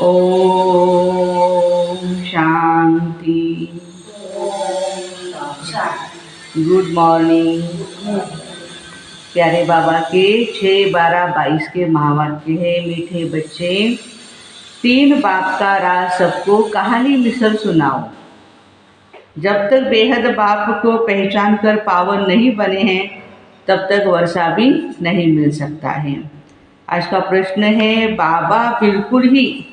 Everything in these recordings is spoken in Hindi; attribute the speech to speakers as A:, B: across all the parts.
A: ओम शांति। Good morning. प्यारे बाबा के 6, 12, 22 के महावाक्य है। मीठे बच्चे, 3 बाप का राज सबको कहानी मिसल सुनाओ। जब तक बेहद बाप को पहचान कर पावन नहीं बने हैं तब तक वर्षा भी नहीं मिल सकता है। आज का प्रश्न है, बाबा बिल्कुल ही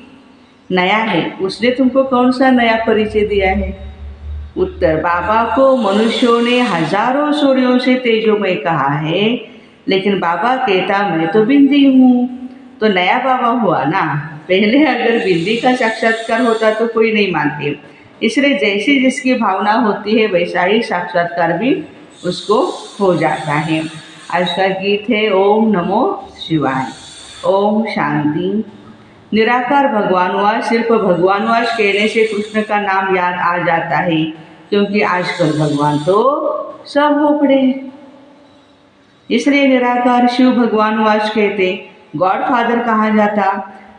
A: नया है, उसने तुमको कौन सा नया परिचय दिया है? उत्तर, बाबा को मनुष्यों ने हजारों सूर्यों से तेजोमय कहा है, लेकिन बाबा कहता मैं तो बिंदी हूँ, तो नया बाबा हुआ ना। पहले अगर बिंदी का साक्षात्कार होता तो कोई नहीं मानते, इसलिए जैसी जिसकी भावना होती है वैसा ही साक्षात्कार भी उसको हो जाता है। आज का गीत है ओम नमो शिवाय। ओम शांति। निराकार भगवानवास, सिर्फ भगवानवास कहने से कृष्ण का नाम याद आ जाता है, क्योंकि आजकल भगवान तो सब हो पड़े हैं, इसलिए निराकार शिव भगवानवास कहते। गॉड फादर कहा जाता।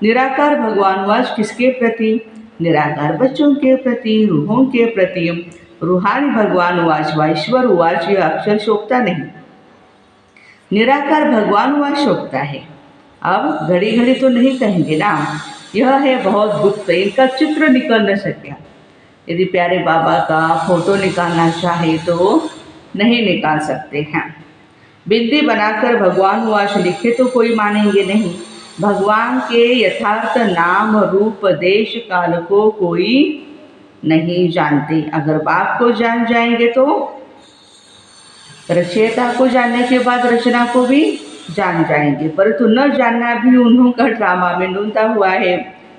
A: निराकार भगवानवास किसके प्रति? निराकार बच्चों के प्रति, रूहों के प्रति। रूहानी भगवानवास वाईश्वर उवाच यह अक्षर शोभता नहीं, निराकार भगवानवास शोभता है। अब घड़ी घड़ी तो नहीं कहेंगे ना, यह है बहुत गुप्त, इनका चित्र निकल न सका। यदि प्यारे बाबा का फोटो निकालना चाहे तो नहीं निकाल सकते हैं। बिंदी बनाकर भगवान वास लिखे तो कोई मानेंगे नहीं। भगवान के यथार्थ नाम रूप देश काल को कोई नहीं जानते। अगर बाप को जान जाएंगे तो रचयिता को जानने के बाद रचना को भी जान जाएंगे, परंतु न जानना भी उन्हों का ड्रामा में ढूंढता हुआ है।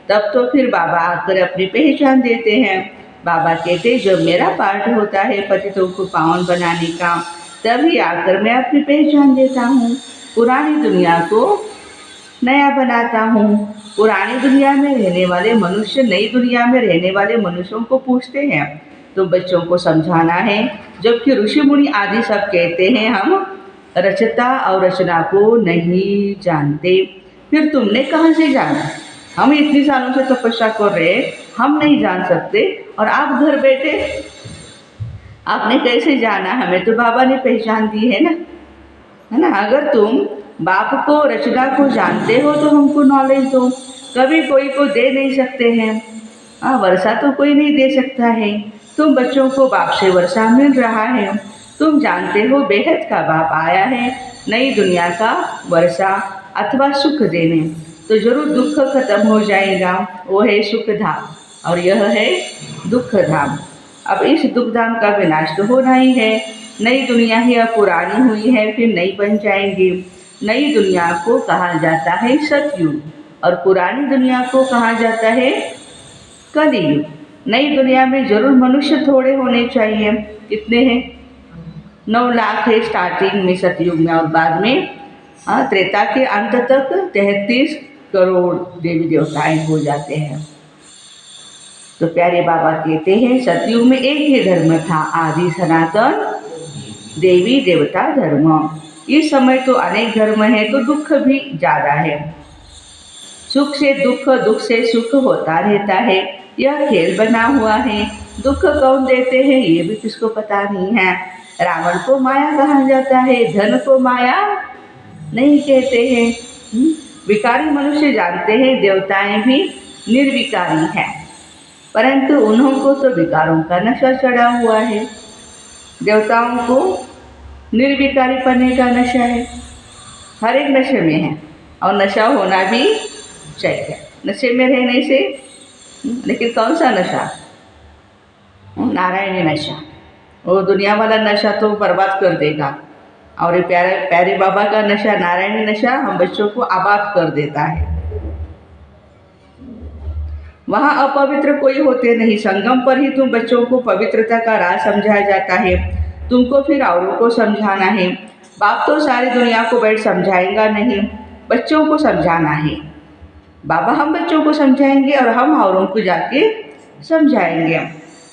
A: तब तो फिर बाबा आकर अपनी पहचान देते हैं। बाबा कहते जब मेरा पार्ट होता है पतितों को पावन बनाने का, तभी आकर मैं अपनी पहचान देता हूँ। पुरानी दुनिया को नया बनाता हूँ। पुरानी दुनिया में रहने वाले मनुष्य नई दुनिया में रहने वाले मनुष्यों को पूछते हैं तो बच्चों को समझाना है, जबकि ऋषि मुनि आदि सब कहते हैं हम रचता और रचना को नहीं जानते। फिर तुमने कहाँ से जाना? हम इतनी सालों से तपस्या कर रहे, हम नहीं जान सकते और आप घर बैठे आपने कैसे जाना? हमें तो बाबा ने पहचान दी है ना। अगर तुम बाप को रचना को जानते हो तो हमको नॉलेज दो। कभी कोई को दे नहीं सकते हैं। वर्षा तो कोई नहीं दे सकता है। तुम बच्चों को बाप से वर्षा मिल रहा है। तुम जानते हो बेहद का बाप आया है नई दुनिया का वर्षा अथवा सुख देने, तो जरूर दुख खत्म हो जाएगा। वो है सुख धाम और यह है दुख धाम। अब इस दुख धाम का विनाश तो होना ही है। नई दुनिया ही अब पुरानी हुई है, फिर नई बन जाएंगी। नई दुनिया को कहा जाता है सतयुग और पुरानी दुनिया को कहा जाता है कलियुग। नई दुनिया में जरूर मनुष्य थोड़े होने चाहिए। कितने हैं? 9 लाख है स्टार्टिंग में सतयुग में, और बाद में त्रेता के अंत तक 33 करोड़ देवी देवताएं हो जाते हैं। तो प्यारे बाबा कहते हैं सतयुग में एक ही धर्म था, आदि सनातन देवी देवता धर्म। इस समय तो अनेक धर्म है तो दुख भी ज़्यादा है। सुख से दुख, दुख से सुख होता रहता है। यह खेल बना हुआ है। दुख कौन देते हैं ये भी किसको पता नहीं है। रावण को माया कहा जाता है, धन को माया नहीं कहते हैं। विकारी मनुष्य जानते हैं देवताएं भी निर्विकारी हैं, परंतु उन्हों को तो विकारों का नशा चढ़ा हुआ है। देवताओं को निर्विकारी बनने का नशा है। हर एक नशे में है और नशा होना भी चाहिए नशे में रहने से। लेकिन कौन सा नशा? नारायणी नशा। वो दुनिया वाला नशा तो बर्बाद कर देगा, और ये प्यारे बाबा का नशा नारायणी नशा हम बच्चों को आबाद कर देता है। वहाँ अपवित्र कोई होते नहीं। संगम पर ही तुम बच्चों को पवित्रता का राज समझाया जाता है। तुमको फिर औरों को समझाना है। बाप तो सारी दुनिया को बैठ समझाएगा नहीं, बच्चों को समझाना है। बाबा हम बच्चों को समझाएंगे और हम औरों को जाके समझाएंगे,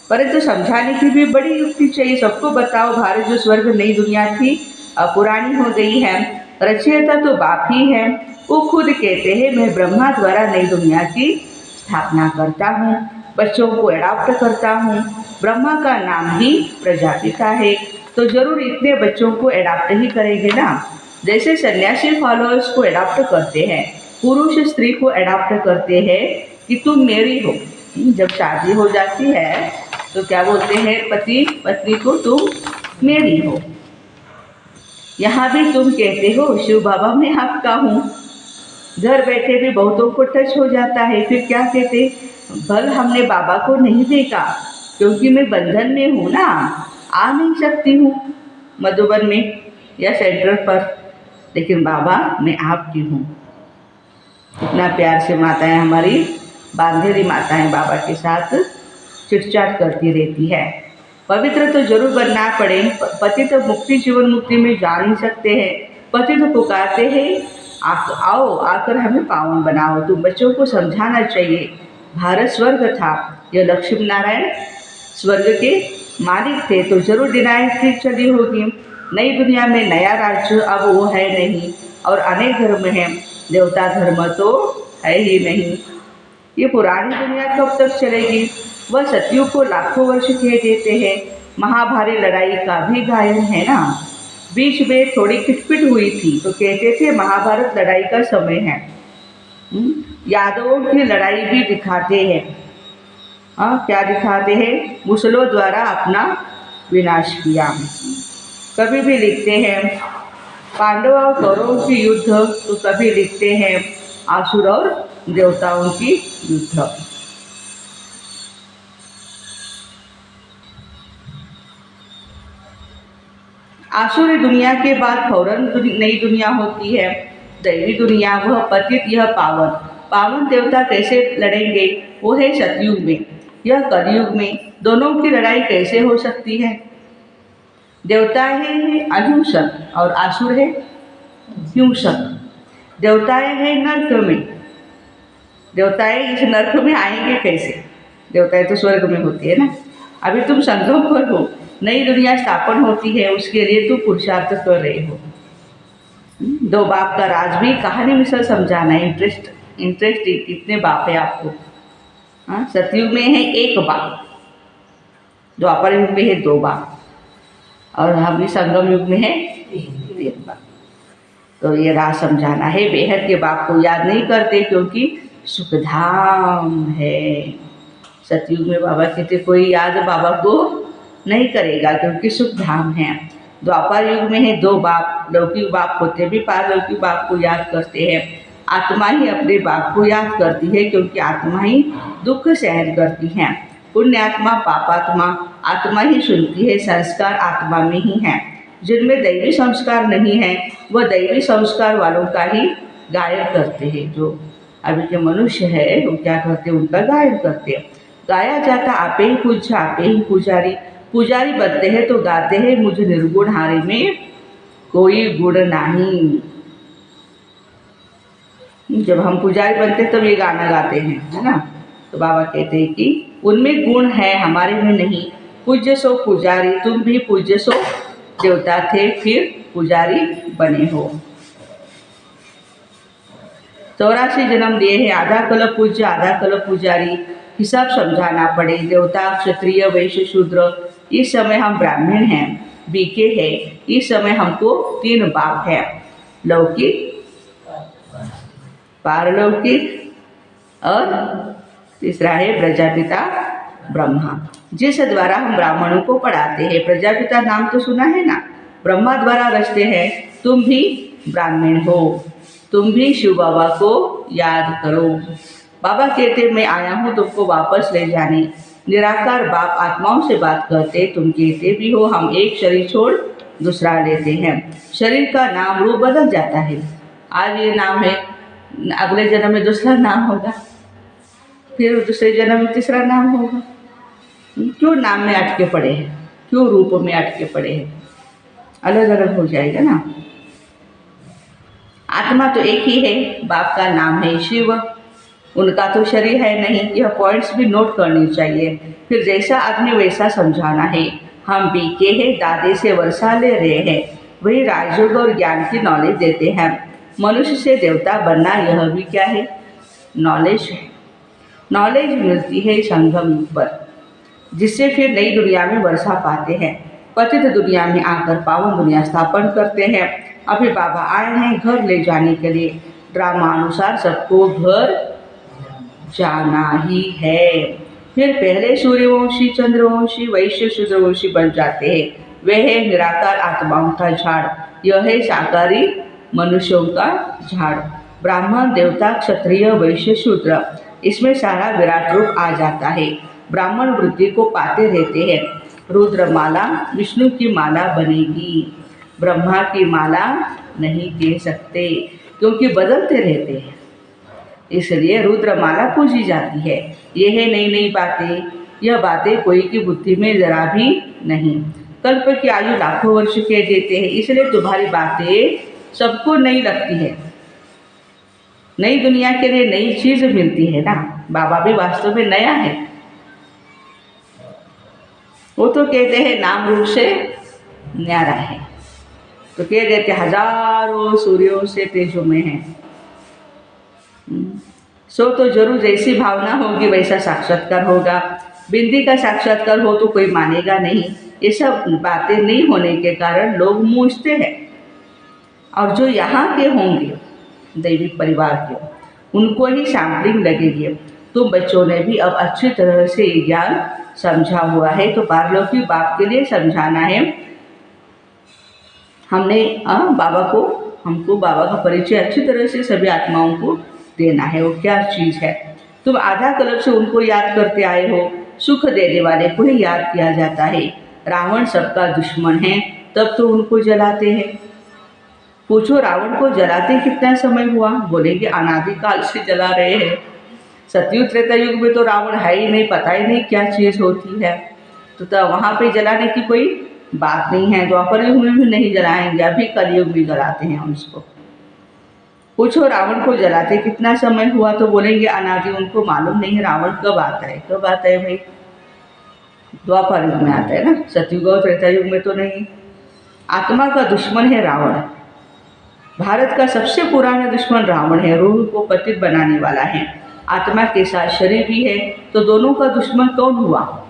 A: परंतु समझाने की भी बड़ी युक्ति चाहिए। सबको बताओ भारत जो स्वर्ग नई दुनिया थी अब पुरानी हो गई है। रचयिता तो बाप ही है। वो खुद कहते हैं मैं ब्रह्मा द्वारा नई दुनिया की स्थापना करता हूँ, बच्चों को अडॉप्ट करता हूँ। ब्रह्मा का नाम ही प्रजापिता है, तो जरूर इतने बच्चों को अडॉप्ट ही करेंगे ना। जैसे सन्यासी फॉलोअर्स को अडॉप्ट करते हैं, पुरुष स्त्री को अडॉप्ट करते हैं कि तुम मेरी हो। जब शादी हो जाती है तो क्या बोलते हैं पति पत्नी को, तुम मेरी हो। यहाँ भी तुम कहते हो शिव बाबा मैं आपका हूँ। घर बैठे भी बहुतों को टच हो जाता है, फिर क्या कहते, भल हमने बाबा को नहीं देखा क्योंकि मैं बंधन में हूँ ना, आ नहीं सकती हूँ मधुबन में या सेंटर पर, लेकिन बाबा मैं आपकी हूँ। इतना प्यार से माताएं हमारी बांधेरी माताएं बाबा के साथ चिटचाट करती रहती है। पवित्र तो जरूर बनना पड़े, पति तो मुक्ति जीवन मुक्ति में जा नहीं सकते हैं। पति तो पुकारते हैं आओ आकर हमें पावन बनाओ। तुम बच्चों को समझाना चाहिए भारत स्वर्ग था, यह लक्ष्मी नारायण स्वर्ग के मालिक थे, तो जरूर डिनाइटी चली होगी। नई दुनिया में नया राज्य अब वो है नहीं, और अनेक धर्म हैं, देवता धर्म तो है ही नहीं। ये पुरानी दुनिया कब तक चलेगी? वह सतयुग को लाखों वर्ष कह देते हैं। महाभारी लड़ाई का भी गायन है ना, बीच में थोड़ी खिटपिट हुई थी तो कहते थे महाभारत लड़ाई का समय है। यादवों की लड़ाई भी दिखाते हैं। क्या दिखाते हैं? मुसलों द्वारा अपना विनाश किया। कभी भी लिखते हैं पांडव और कौरवों की युद्ध, तो कभी लिखते हैं असुर और देवताओं की युद्ध। आसुरी दुनिया के बाद फौरन नई दुनिया होती है, दैवी दुनिया, वह पतित यह पावन। पावन देवता कैसे लड़ेंगे? वो है सतयुग में, यह कलयुग में। दोनों की लड़ाई कैसे हो सकती है? देवता है अहिंसक और आसुर है हिंसक। देवताएं हैं नर्क में, देवताएं इस नर्क में आएंगे कैसे? देवताएं तो स्वर्ग में होती है ना। अभी तुम संगम पर हो, नई दुनिया स्थापन होती है, उसके लिए तुम पुरुषार्थ कर रहे हो। दो बाप का राज भी कहानी मिसल समझाना है। इंटरेस्टिंग कितने बाप है आपको? सतयुग में है एक बाप, द्वापर युग में है दो बाप, और हम भी संगम युग में है एक बाप। तो ये राज समझाना है। बेहद के बाप को याद नहीं करते क्योंकि सुखधाम है। सतयुग में बाबा कहते कोई याद बाबा को नहीं करेगा क्योंकि सुखधाम है। द्वापर युग में है दो बाप, लौकिक बाप होते भी पारलौकिक बाप को याद करते हैं। आत्मा ही अपने बाप को याद करती है क्योंकि आत्मा ही दुख सहन करती है। पुण्यात्मा पापात्मा आत्मा ही सुनती है, संस्कार आत्मा में ही है। जिनमें दैवी संस्कार नहीं है वह दैवी संस्कार वालों का ही गायन करते हैं। जो अभी के मनुष्य है वो क्या करते हैं? उनका गायन करते हैं। गाया जाता आपे ही पूज्य आपे ही पुजारी। पुजारी बनते हैं तो गाते हैं मुझ निर्गुण हारे में कोई गुण नहीं। जब हम पुजारी बनते तब ये गाना गाते हैं, है ना। तो बाबा कहते हैं कि उनमें गुण है, हमारे में नहीं। पूज्य सो पुजारी, तुम भी पूज्य सो देवता थे फिर पुजारी बने हो। 84 जन्म दिए हैं, आधा कल्प पूज्य आधा कल्प पुजारी। हिसाब समझाना पड़े। देवता क्षत्रिय वैश्य शूद्र, इस समय हम ब्राह्मण हैं, बीके हैं। इस समय हमको 3 बाप है, लौकिक पारलौकिक और तीसरा है प्रजापिता ब्रह्मा, जिस द्वारा हम ब्राह्मणों को पढ़ाते हैं। प्रजापिता नाम तो सुना है ना, ब्रह्मा द्वारा रचते हैं। तुम भी ब्राह्मण हो, तुम भी शिव बाबा को याद करो। बाबा कहते मैं आया हूँ तुमको वापस ले जाने। निराकार बाप आत्माओं से बात करते, तुम कहते भी हो हम एक शरीर छोड़ दूसरा लेते हैं। शरीर का नाम रूप बदल जाता है। आज ये नाम है, अगले जन्म में दूसरा नाम होगा, फिर दूसरे जन्म में तीसरा नाम होगा। क्यों नाम में अटके पड़े हैं? क्यों रूप में अटके पड़े हैं? अलग अलग हो जाएगा ना। आत्मा तो एक ही है, बाप का नाम है शिव, उनका तो शरीर है नहीं। यह पॉइंट्स भी नोट करनी चाहिए। फिर जैसा आदमी वैसा समझाना है। हम बीके हैं, दादे से वर्षा ले रहे हैं, वही राजयोग और ज्ञान की नॉलेज देते हैं। मनुष्य से देवता बनना यह भी क्या है? नॉलेज है। नॉलेज मिलती है संगम युग पर, जिससे फिर नई दुनिया में वर्षा पाते हैं। पतित दुनिया में आकर पावन दुनिया स्थापन करते हैं। अभी बाबा आए हैं घर ले जाने के लिए। ड्रामा अनुसार सबको घर जाना ही है। फिर पहले सूर्यवंशी, चंद्रवंशी, वैश्य, शूद्रवंशी बन जाते हैं। वे है निराकार आत्माओं का झाड़, यह है साकारी मनुष्यों का झाड़। ब्राह्मण, देवता, क्षत्रिय, वैश्य, शूद्र, इसमें सारा विराट रूप आ जाता है। ब्राह्मण वृद्धि को पाते रहते हैं। रुद्र माला विष्णु की माला बनेगी, ब्रह्मा की माला नहीं कह सकते, क्योंकि बदलते रहते हैं। इसलिए रुद्रमाला पूजी जाती है। ये है नई नई बातें। यह बातें कोई की बुद्धि में जरा भी नहीं। कल्प की आयु लाखों वर्ष के देते हैं, इसलिए तुम्हारी बातें सबको नई लगती है। नई दुनिया के लिए नई चीज मिलती है ना। बाबा भी वास्तव में नया है। वो तो कहते हैं नाम रूप से न्यारा है, तो कह देते हजारों सूर्यों से तेजो में है। सो तो जरूर जैसी भावना होगी वैसा साक्षात्कार होगा। बिंदी का साक्षात्कार हो तो कोई मानेगा नहीं। ये सब बातें नहीं होने के कारण लोग मूझते हैं। और जो यहाँ के होंगे दैविक परिवार के, उनको ही सैम्पलिंग लगेगी। तुम बच्चों ने भी अब अच्छी तरह से ये ज्ञान समझा हुआ है, तो पारलौकिक बाप के लिए समझाना है। हमको बाबा का परिचय अच्छी तरह से सभी आत्माओं को देना है। वो क्या चीज़ है? तुम आधा कल्प से उनको याद करते आए हो। सुख देने वाले को ही याद किया जाता है। रावण सबका दुश्मन है, तब तो उनको जलाते हैं। पूछो रावण को जलाते कितना समय हुआ? बोलेंगे अनादिकाल से जला रहे हैं। सतयुग त्रेता युग में तो रावण है ही नहीं, पता ही नहीं क्या चीज़ होती है, तो वहाँ पे जलाने की कोई बात नहीं है। द्वापर युग में भी नहीं जलाएंगे, अभी कलयुग में जलाते हैं हम उसको। पूछो रावण को जलाते कितना समय हुआ? तो बोलेंगे अनादि, उनको मालूम नहीं रावण कब आता है। कब आता है भाई? द्वापर युग में आता है ना, सतयुग और त्रेता युग में तो नहीं। आत्मा का दुश्मन है रावण। भारत का सबसे पुराना दुश्मन रावण है। रूह को पतित बनाने वाला है। आत्मा के साथ शरीर भी है, तो दोनों का दुश्मन कौन हुआ?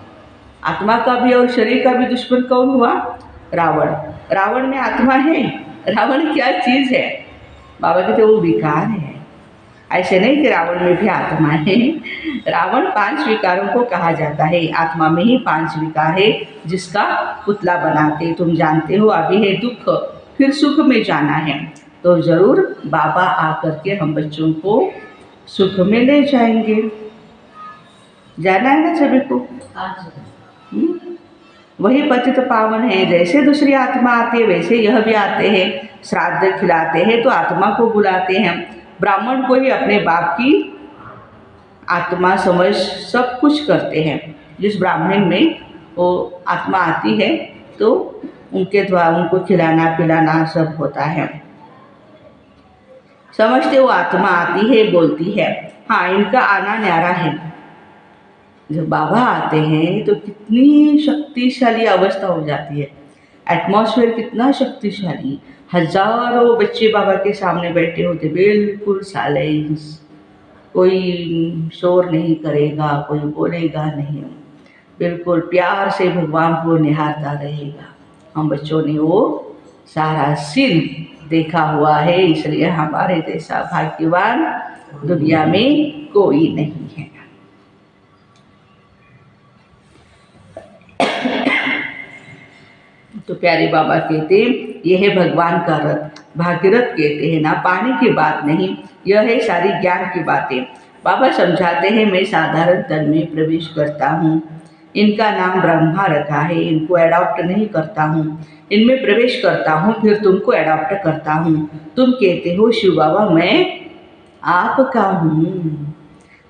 A: आत्मा का भी और शरीर का भी दुश्मन कौन हुआ? रावण। रावण में आत्मा है? रावण क्या चीज़ है? बाबा कहते वो विकार है। ऐसे नहीं कि रावण में भी आत्मा है। रावण 5 विकारों को कहा जाता है। आत्मा में ही 5 विकार है, जिसका पुतला बनाते तुम जानते हो। अभी है दुख, फिर सुख में जाना है, तो जरूर बाबा आकर के हम बच्चों को सुख में ले जाएंगे। जाना है ना सभी को? वही पतित पावन है। जैसे दूसरी आत्मा आती है वैसे यह भी आते हैं। श्राद्ध खिलाते हैं तो आत्मा को बुलाते हैं। ब्राह्मण को ही अपने बाप की आत्मा समझ सब कुछ करते हैं। जिस ब्राह्मण में वो आत्मा आती है तो उनके द्वारा उनको खिलाना पिलाना सब होता है। समझते वो आत्मा आती है, बोलती है। हाँ, इनका आना न्यारा है। जब बाबा आते हैं तो कितनी शक्तिशाली अवस्था हो जाती है। एटमॉस्फेयर कितना शक्तिशाली। हजारों बच्चे बाबा के सामने बैठे होते, बिल्कुल साइलेंस। कोई शोर नहीं करेगा, कोई बोलेगा नहीं, बिल्कुल प्यार से भगवान को निहारता रहेगा। हम बच्चों ने वो सारा सीन देखा हुआ है, इसलिए हमारे जैसा भाग्यवान दुनिया में कोई नहीं है। तो प्यारे बाबा कहते यह है भगवान का रथ। भागीरथ कहते हैं ना, पानी की बात नहीं, यह है सारी ज्ञान की बातें। बाबा समझाते हैं मैं साधारण तन में प्रवेश करता हूँ। इनका नाम ब्रह्मा रखा है, इनको अडॉप्ट नहीं करता हूँ। इनमें प्रवेश करता हूँ, फिर तुमको अडॉप्ट करता हूँ। तुम कहते हो शिव बाबा मैं आपका हूँ।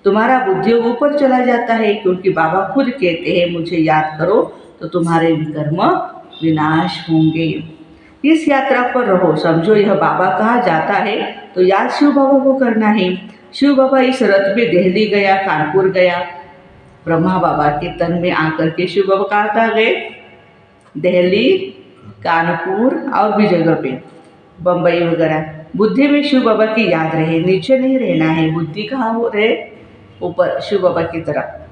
A: तुम्हारा बुद्धि ऊपर चला जाता है, क्योंकि बाबा खुद कहते हैं मुझे याद करो तो तुम्हारे विकर्म विनाश होंगे। इस यात्रा पर रहो। समझो यह बाबा कहाँ जाता है तो याद शिव बाबा को करना है। शिव बाबा इस रथ में दिल्ली गया, कानपुर गया। ब्रह्मा बाबा के तन में आकर के शिव बाबा कहाँ गए? दिल्ली, कानपुर और भी जगह पे, बम्बई वगैरह। बुद्धि में शिव बाबा की याद रहे, नीचे नहीं रहना है। बुद्धि कहाँ हो रहे? ऊपर शिव बाबा की तरफ।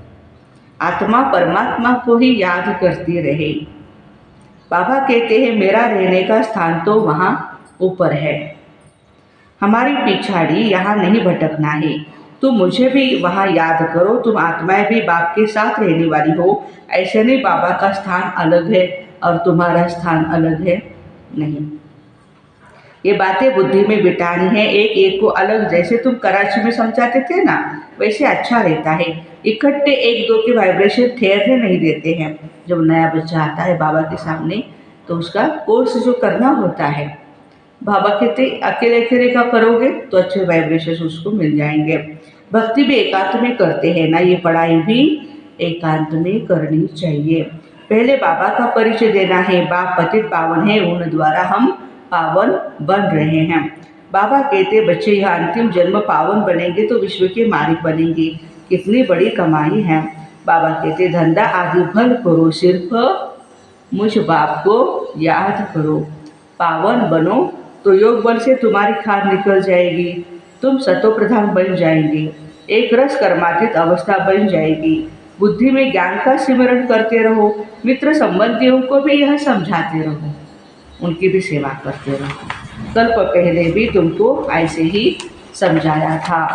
A: आत्मा परमात्मा को ही याद करती रहे। बाबा कहते हैं मेरा रहने का स्थान तो वहाँ ऊपर है, हमारी पिछाड़ी यहाँ नहीं भटकना है। तुम मुझे भी वहाँ याद करो, तुम आत्माएं भी बाप के साथ रहने वाली हो। ऐसे नहीं बाबा का स्थान अलग है और तुम्हारा स्थान अलग है, नहीं। ये बातें बुद्धि में बिठानी है, एक एक को अलग। जैसे तुम कराची में समझाते थे ना, वैसे अच्छा रहता है। इकट्ठे एक दो के वाइब्रेशन ठहरने नहीं देते हैं। जब नया बच्चा आता है बाबा के सामने तो उसका कोर्स जो करना होता है, बाबा कहते अकेले अकेले का करोगे तो अच्छे वाइब्रेशन उसको मिल जाएंगे। भक्ति भी एकांत में करते हैं ना, ये पढ़ाई भी एकांत में करनी चाहिए। पहले बाबा का परिचय देना है। बाप पतित पावन है, उन द्वारा हम पावन बन रहे हैं। बाबा कहते बच्चे यह अंतिम जन्म पावन बनेंगे तो विश्व के मालिक बनेंगे। कितनी बड़ी कमाई है। बाबा कहते धंधा आदि भल करो, सिर्फ मुझ बाप को याद करो। पावन बनो तो योग बल से तुम्हारी खाद निकल जाएगी, तुम सतो प्रधान बन जाएंगे, एक रस कर्मातीत अवस्था बन जाएगी। बुद्धि में ज्ञान का सिमरण करते रहो, मित्र संबंधियों को भी यह समझाते रहो, उनकी भी सेवा करते रहो। कल्प पहले भी तुमको ऐसे ही समझाया था,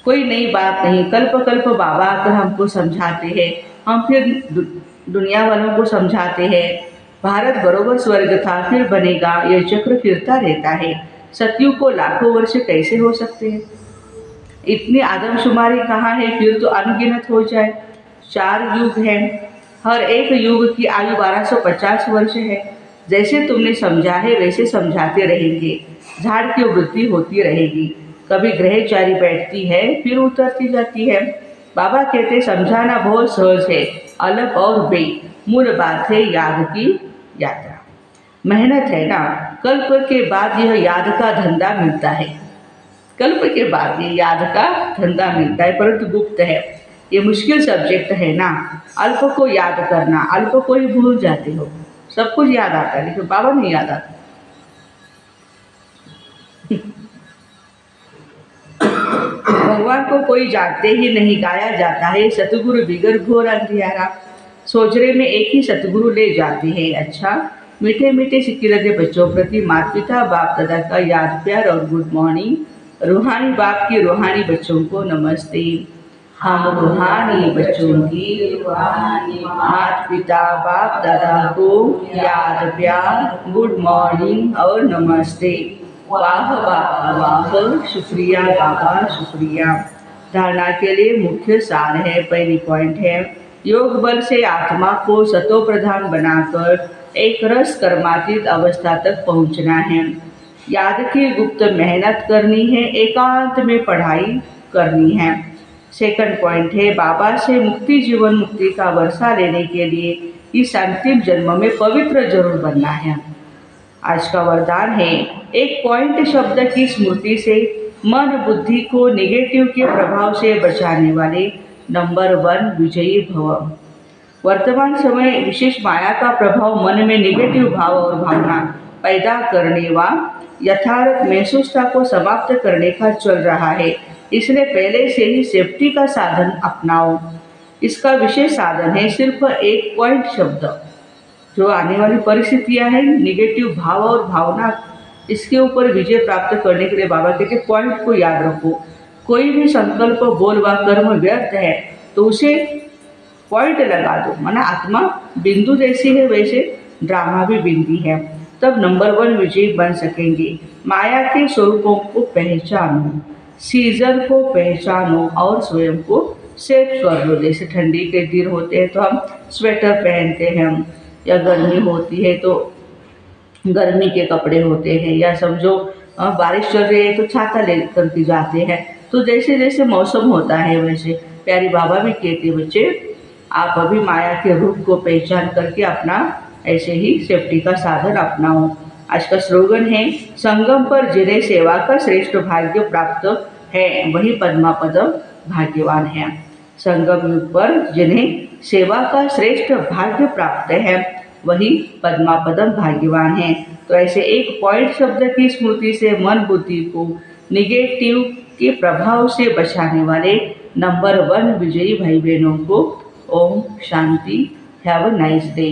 A: कोई नई बात नहीं। कल्प कल्प बाबा आकर हमको समझाते हैं, हम फिर दुनिया वालों को समझाते हैं। भारत बरोबर स्वर्ग था, फिर बनेगा, यह चक्र फिरता रहता है। सतयुग को लाखों वर्ष कैसे हो सकते हैं? इतनी आदमशुमारी कहाँ है, फिर तो अनगिनत हो जाए। 4 युग हैं, हर एक युग की आयु 1250 वर्ष है। जैसे तुमने समझा है वैसे समझाते रहेंगे। झाड़ की वृद्धि होती रहेगी, कभी ग्रहचारी बैठती है फिर उतरती जाती है। बाबा कहते समझाना बहुत सहज है, अलग और बे मूल बात है याद की यात्रा। मेहनत है ना, कल्प के बाद यह याद का धंधा मिलता है। कल्प के बाद ये याद का धंधा मिलता है, परंतु गुप्त है। ये मुश्किल सब्जेक्ट है ना, अल्प को याद करना। अल्प को ही भूल जाते हो, सब कुछ याद आता है लेकिन बाबा नहीं याद आता। भगवान को कोई जानते ही नहीं, गाया जाता है सतगुरु बिगर घोर अंधियारा। सोचरे में एक ही सतगुरु ले जाते हैं। अच्छा, मीठे मीठे सिकिलते बच्चों प्रति माता पिता बाप दादा का याद प्यार और गुड मॉर्निंग। रूहानी बाप की रूहानी बच्चों को नमस्ते। हम रूहानी बच्चों की माता पिता बाप दादा को याद प्यार, गुड मॉर्निंग और नमस्ते। वाह वाह वाह, शुक्रिया बाबा शुक्रिया। धारणा के लिए मुख्य सार है, पहली पॉइंट है योग बल से आत्मा को सतो प्रधान बनाकर एक रस कर्मातीत अवस्था तक पहुंचना है। याद की गुप्त मेहनत करनी है, एकांत में पढ़ाई करनी है। सेकंड पॉइंट है बाबा से मुक्ति जीवन मुक्ति का वर्षा लेने के लिए इस अंतिम जन्म में पवित्र जरूर बनना है। आज का वरदान है, एक पॉइंट शब्द की स्मृति से मन बुद्धि को निगेटिव के प्रभाव से बचाने वाले नंबर 1 विजयी भव। वर्तमान समय विशेष माया का प्रभाव मन में निगेटिव भाव और भावना पैदा करने व यथार्थ महसूसता को समाप्त करने का चल रहा है। इसलिए पहले से ही सेफ्टी का साधन अपनाओ। इसका विशेष साधन है सिर्फ एक पॉइंट शब्द। जो आने वाली परिस्थितियां हैं, निगेटिव भाव और भावना, इसके ऊपर विजय प्राप्त करने के लिए बाबा कहते पॉइंट को याद रखो। कोई भी संकल्प बोल व कर्म व्यर्थ है तो उसे पॉइंट लगा दो। माना आत्मा बिंदु जैसी है वैसे ड्रामा भी बिंदी है, तब नंबर 1 विजयी बन सकेंगे। माया के स्वरूपों को पहचानो, सीजन को पहचानो और स्वयं को सेफ कर लो। जैसे ठंडी के दिन होते हैं तो हम स्वेटर पहनते हैं, या गर्मी होती है तो गर्मी के कपड़े होते हैं, या समझो बारिश चल रही है तो छाता ले करके जाते हैं। तो जैसे जैसे मौसम होता है वैसे प्यारी बाबा भी कहते बच्चे आप अभी माया के रूप को पहचान करके अपना ऐसे ही सेफ्टी का साधन अपनाओ। आज का स्लोगन है, संगम पर जिन्हें सेवा का श्रेष्ठ भाग्य प्राप्त है वही पद्मापद भाग्यवान है। संगम युग पर जिन्हें सेवा का श्रेष्ठ भाग्य प्राप्त है वही पद्मापदम भाग्यवान है। तो ऐसे एक पॉइंट शब्द की स्मृति से मन बुद्धि को निगेटिव इसके प्रभाव से बचाने वाले नंबर 1 विजयी भाई बहनों को ओम शांति। Have a nice day.